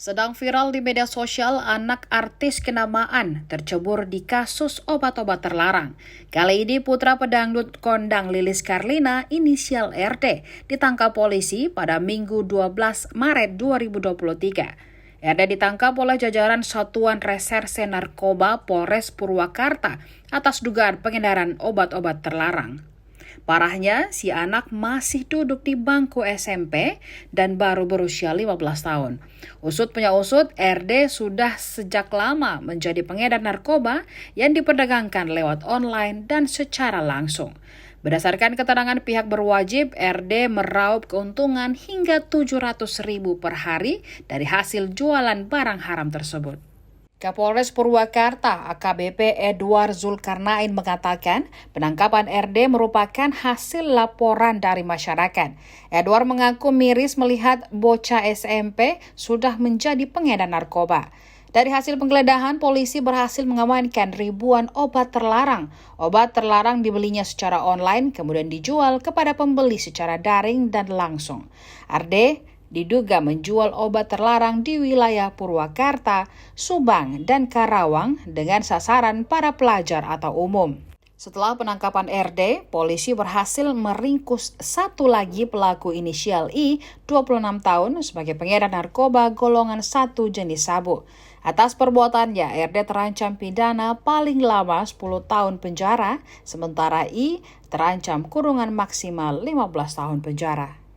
Sedang viral di media sosial, anak artis kenamaan tercebur di kasus obat-obat terlarang. Kali ini putra pedangdut kondang Lilis Carlina inisial RD ditangkap polisi pada Minggu 12 Maret 2023. RD ditangkap oleh jajaran Satuan Reserse Narkoba Polres Purwakarta atas dugaan pengedaran obat-obat terlarang. Parahnya, si anak masih duduk di bangku SMP dan baru berusia 15 tahun. Usut punya usut, RD sudah sejak lama menjadi pengedar narkoba yang diperdagangkan lewat online dan secara langsung. Berdasarkan keterangan pihak berwajib, RD meraup keuntungan hingga 700.000 per hari dari hasil jualan barang haram tersebut. Kapolres Purwakarta AKBP Edward Zulkarnain mengatakan penangkapan RD merupakan hasil laporan dari masyarakat. Edward mengaku miris melihat bocah SMP sudah menjadi pengedar narkoba. Dari hasil penggeledahan, polisi berhasil mengamankan ribuan obat terlarang. Obat terlarang dibelinya secara online, kemudian dijual kepada pembeli secara daring dan langsung. RD diduga menjual obat terlarang di wilayah Purwakarta, Subang, dan Karawang dengan sasaran para pelajar atau umum. Setelah penangkapan RD, polisi berhasil meringkus satu lagi pelaku inisial I, 26 tahun, sebagai pengedar narkoba golongan 1 jenis sabu. Atas perbuatannya, RD terancam pidana paling lama 10 tahun penjara, sementara I terancam kurungan maksimal 15 tahun penjara.